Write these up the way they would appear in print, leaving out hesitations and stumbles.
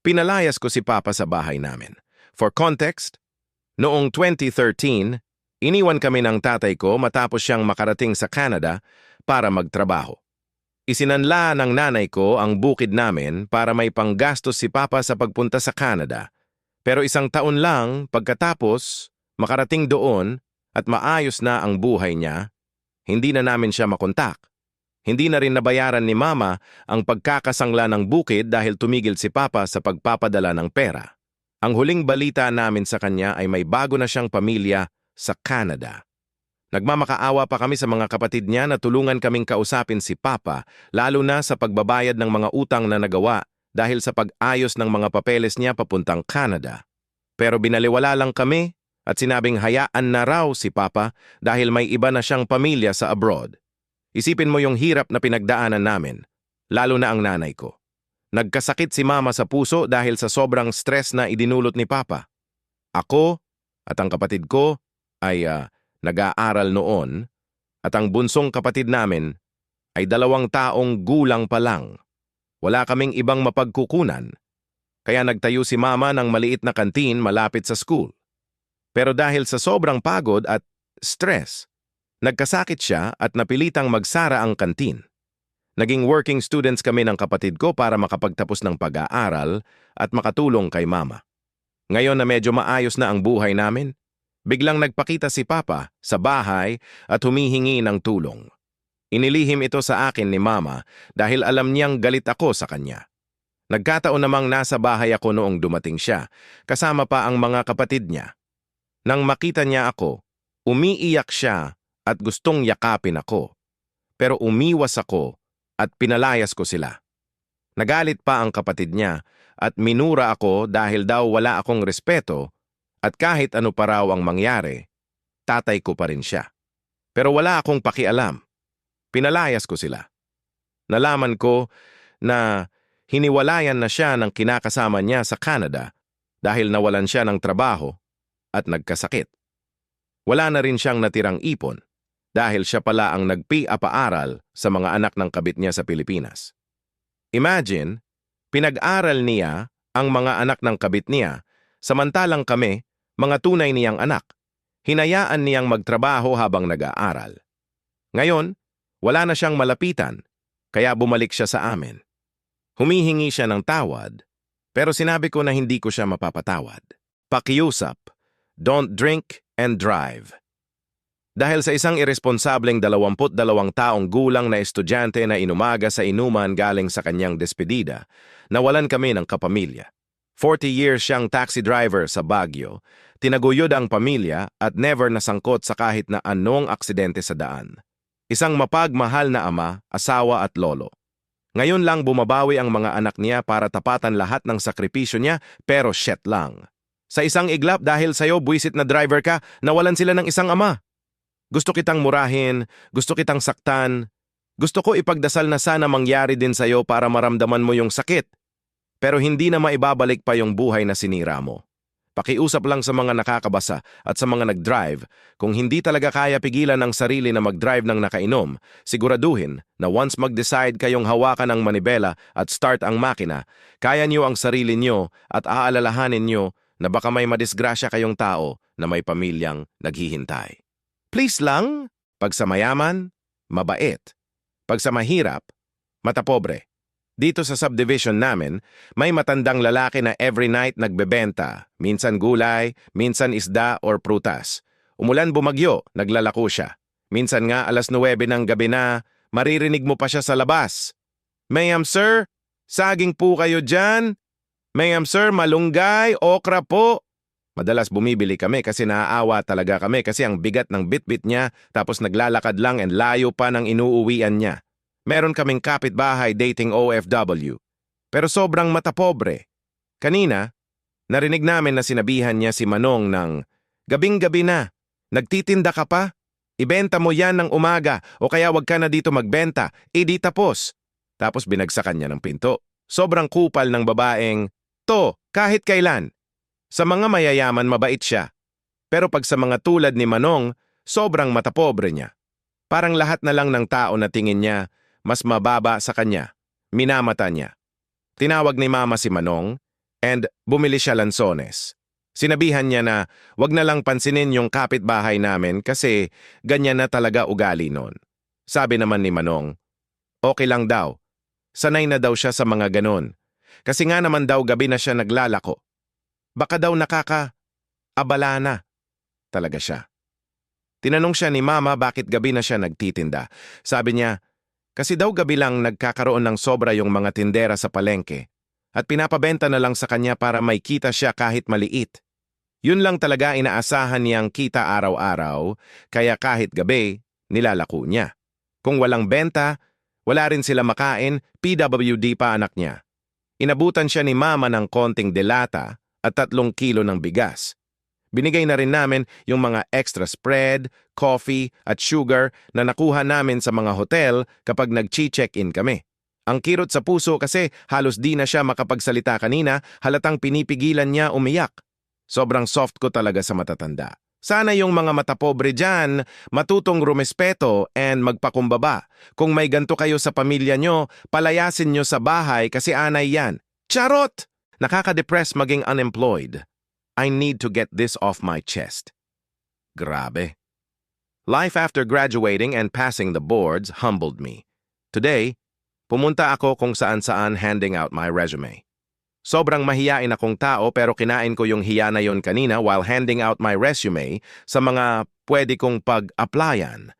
Pinalayas ko si Papa sa bahay namin. For context, noong 2013, iniwan kami ng tatay ko matapos siyang makarating sa Canada para magtrabaho. Isinanla ng nanay ko ang bukid namin para may panggastos si Papa sa pagpunta sa Canada. Pero isang taon lang pagkatapos makarating doon at maayos na ang buhay niya, hindi na namin siya makontak. Hindi na rin nabayaran ni Mama ang pagkakasangla ng bukid dahil tumigil si Papa sa pagpapadala ng pera. Ang huling balita namin sa kanya ay may bago na siyang pamilya sa Canada. Nagmamakaawa pa kami sa mga kapatid niya na tulungan kaming kausapin si Papa, lalo na sa pagbabayad ng mga utang na nagawa dahil sa pag-ayos ng mga papeles niya papuntang Canada. Pero binaliwala lang kami at sinabing hayaan na raw si Papa dahil may iba na siyang pamilya sa abroad. Isipin mo yung hirap na pinagdaanan namin, lalo na ang nanay ko. Nagkasakit si Mama sa puso dahil sa sobrang stress na idinulot ni Papa. Ako at ang kapatid ko ay nag-aaral noon at ang bunsong kapatid namin ay 2 taong gulang pa lang. Wala kaming ibang mapagkukunan, kaya nagtayo si Mama ng maliit na kantin malapit sa school. Pero dahil sa sobrang pagod at stress, nagkasakit siya at napilitang magsara ang kantin. Naging working students kami ng kapatid ko para makapagtapos ng pag-aaral at makatulong kay Mama. Ngayon na medyo maayos na ang buhay namin, biglang nagpakita si Papa sa bahay at humihingi ng tulong. Inilihim ito sa akin ni Mama dahil alam niyang galit ako sa kanya. Nagkataon namang nasa bahay ako noong dumating siya, kasama pa ang mga kapatid niya. Nang makita niya ako, umiiyak siya at gustong yakapin ako. Pero umiwas ako at pinalayas ko sila. Nagalit pa ang kapatid niya at minura ako dahil daw wala akong respeto at kahit ano pa raw ang mangyari, tatay ko pa rin siya. Pero wala akong pakialam. Pinalayas ko sila. Nalaman ko na hiniwalayan na siya ng kinakasama niya sa Canada dahil nawalan siya ng trabaho at nagkasakit. Wala na rin siyang natirang ipon dahil siya pala ang nagpi-apaaral sa mga anak ng kabit niya sa Pilipinas. Imagine, pinag-aral niya ang mga anak ng kabit niya samantalang kami, mga tunay niyang anak. Hinayaan niyang magtrabaho habang nag-aaral. Ngayon, wala na siyang malapitan, kaya bumalik siya sa amin. Humihingi siya ng tawad, pero sinabi ko na hindi ko siya mapapatawad. Pakiusap, don't drink and drive. Dahil sa isang irresponsableng 22 taong gulang na estudyante na inumaga sa inuman galing sa kanyang despedida, nawalan kami ng kapamilya. 40 years siyang taxi driver sa Baguio, tinaguyod ang pamilya at never nasangkot sa kahit na anong aksidente sa daan. Isang mapagmahal na ama, asawa at lolo. Ngayon lang bumabawi ang mga anak niya para tapatan lahat ng sakripisyo niya, pero shit lang. Sa isang iglap dahil sa'yo buwisit na driver ka, nawalan sila ng isang ama. Gusto kitang murahin, gusto kitang saktan. Gusto ko ipagdasal na sana mangyari din sa'yo para maramdaman mo yung sakit. Pero hindi na maibabalik pa yung buhay na sinira mo. Pakiusap lang sa mga nakakabasa at sa mga nag-drive, kung hindi talaga kaya pigilan ang sarili na mag-drive ng nakainom, siguraduhin na once mag-decide kayong hawakan ang manibela at start ang makina, kaya niyo ang sarili niyo at aalalahanin niyo na baka may madisgrasya kayong tao na may pamilyang naghihintay. Please lang, pag sa mayaman, mabait. Pag sa mahirap, matapobre. Dito sa subdivision namin, may matandang lalaki na every night nagbebenta, minsan gulay, minsan isda or prutas. Umulan bumagyo, naglalako siya. Minsan nga 9:00 ng gabi na, maririnig mo pa siya sa labas. Ma'am sir, saging po kayo dyan? Ma'am sir, malunggay, okra po. Madalas bumibili kami kasi naaawa talaga kami kasi ang bigat ng bitbit niya tapos naglalakad lang and layo pa ng inuuwian niya. Meron kaming kapitbahay dating OFW. Pero sobrang matapobre. Kanina, narinig namin na sinabihan niya si Manong ng, "Gabing-gabi na, nagtitinda ka pa? Ibenta mo yan ng umaga o kaya wag ka na dito magbenta, di tapos." Tapos binagsakan niya ng pinto. Sobrang kupal ng babaeng, "To, kahit kailan." Sa mga mayayaman mabait siya. Pero pag sa mga tulad ni Manong, sobrang matapobre niya. Parang lahat na lang ng tao na tingin niya, mas mababa sa kanya. Minamata niya. Tinawag ni Mama si Manong, And bumili siya lansones. Sinabihan niya na wag na lang pansinin yung kapitbahay namin kasi ganyan na talaga ugali nun. Sabi naman ni Manong, okay lang daw. Sanay na daw siya sa mga ganon. Kasi nga naman daw gabi na siya naglalako. Baka daw abala na. Talaga siya. Tinanong siya ni Mama bakit gabi na siya nagtitinda. Sabi niya, kasi daw gabi lang nagkakaroon ng sobra yung mga tindera sa palengke at pinapabenta na lang sa kanya para may kita siya kahit maliit. Yun lang talaga inaasahan niyang kita araw-araw, kaya kahit gabi, nilalako niya. Kung walang benta, wala rin sila makain, PWD pa anak niya. Inabutan siya ni Mama ng konting delata at 3 kilo ng bigas. Binigay na rin namin yung mga extra spread, coffee at sugar na nakuha namin sa mga hotel kapag nag-check-in kami. Ang kirot sa puso kasi halos di na siya makapagsalita kanina, halatang pinipigilan niya umiyak. Sobrang soft ko talaga sa matatanda. Sana yung mga matapobre dyan, matutong rumespeto and magpakumbaba. Kung may ganto kayo sa pamilya nyo, palayasin nyo sa bahay kasi anay yan. Charot! Nakaka-depress maging unemployed. I need to get this off my chest. Grabe. Life after graduating and passing the boards humbled me. Today, pumunta ako kung saan-saan handing out my resume. Sobrang mahiyain akong tao pero kinain ko yung hiya na yon kanina while handing out my resume sa mga pwede kong pag-applyan.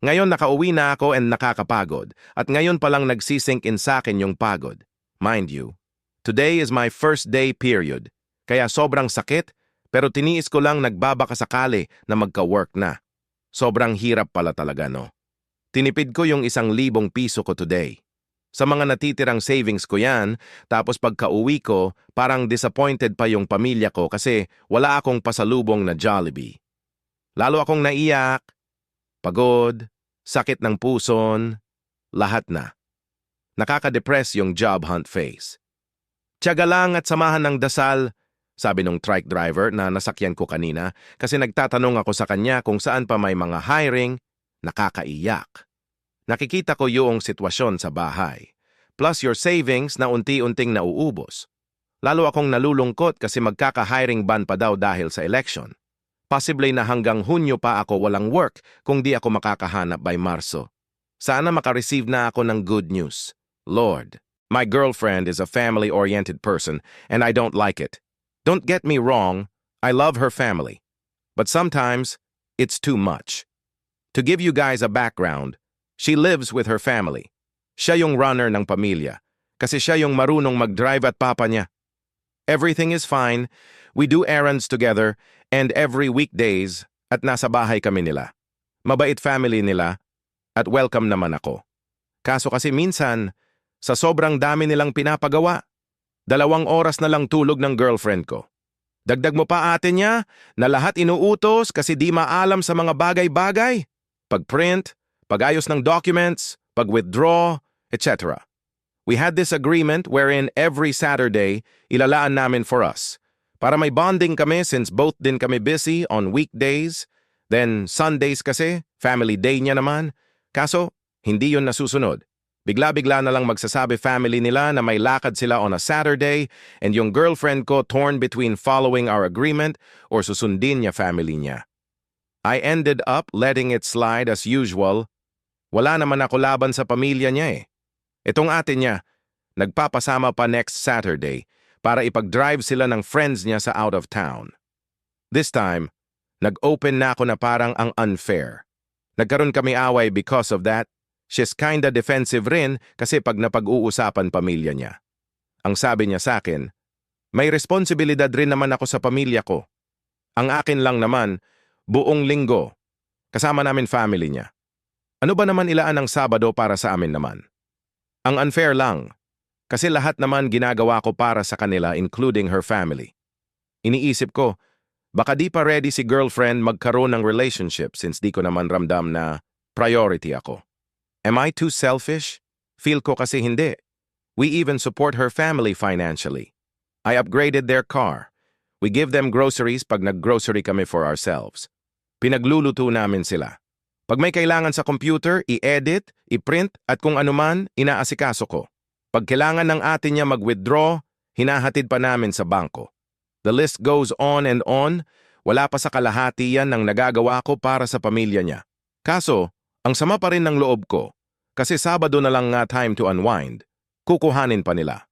Ngayon nakauwi na ako and nakakapagod at ngayon palang nagsisink in sa akin yung pagod. Mind you, today is my first day period. Kaya sobrang sakit, pero tiniis ko lang nagbabakasakali na magka-work na. Sobrang hirap pala talaga, no? Tinipid ko yung 1,000 piso ko today. Sa mga natitirang savings ko yan, tapos pagka-uwi ko, parang disappointed pa yung pamilya ko kasi wala akong pasalubong na Jollibee. Lalo akong naiyak, pagod, sakit ng puson, lahat na. Nakaka-depress yung job hunt phase. Tiyaga lang at samahan ng dasal, sabi nung trike driver na nasakyan ko kanina kasi nagtatanong ako sa kanya kung saan pa may mga hiring, nakakaiyak. Nakikita ko yung sitwasyon sa bahay. Plus your savings na unti-unting nauubos. Lalo akong nalulungkot kasi magkaka-hiring ban pa daw dahil sa election. Possibly na hanggang Hunyo pa ako walang work kung di ako makakahanap by Marso. Sana makareceive na ako ng good news. Lord, my girlfriend is a family-oriented person and I don't like it. Don't get me wrong, I love her family. But sometimes, it's too much. To give you guys a background, she lives with her family. Siya yung runner ng pamilya, kasi siya yung marunong mag-drive at papa niya. Everything is fine, we do errands together, and every weekdays, at nasa bahay kami nila. Mabait family nila, at welcome naman ako. Kaso kasi minsan, sa sobrang dami nilang pinapagawa, 2 oras na lang tulog ng girlfriend ko. Dagdag mo pa ate niya na lahat inuutos kasi di maalam sa mga bagay-bagay. Pag-print, pag-ayos ng documents, pag-withdraw, etc. We had this agreement wherein every Saturday, ilalaan namin for us. Para may bonding kami since both din kami busy on weekdays. Then Sundays kasi, family day niya naman. Kaso, hindi yun nasusunod. Bigla-bigla na lang magsasabi family nila na may lakad sila on a Saturday and yung girlfriend ko torn between following our agreement or susundin niya family niya. I ended up letting it slide as usual. Wala naman ako laban sa pamilya niya eh. Itong ate niya, nagpapasama pa next Saturday para ipag-drive sila ng friends niya sa out of town. This time, nag-open na ako na parang ang unfair. Nagkaroon kami away because of that. She's kinda defensive rin kasi pag napag-uusapan pamilya niya. Ang sabi niya sa akin, may responsibilidad rin naman ako sa pamilya ko. Ang akin lang naman, buong linggo. Kasama namin family niya. Ano ba naman ilaan ng Sabado para sa amin naman? Ang unfair lang, kasi lahat naman ginagawa ko para sa kanila including her family. Iniisip ko, baka di pa ready si girlfriend magkaroon ng relationship since di ko naman ramdam na priority ako. Am I too selfish? Feel ko kasi hindi. We even support her family financially. I upgraded their car. We give them groceries pag nag-grocery kami for ourselves. Pinagluluto namin sila. Pag may kailangan sa computer, i-edit, i-print at kung anuman, inaasikaso ko. Pag kailangan ng ate niya mag-withdraw, Hinahatid pa namin sa bangko. The list goes on and on. Wala pa sa kalahati yan ng nagagawa ko para sa pamilya niya. Kaso, ang sama pa rin ng loob ko, kasi Sabado na lang nga time to unwind, kukuhanin pa nila.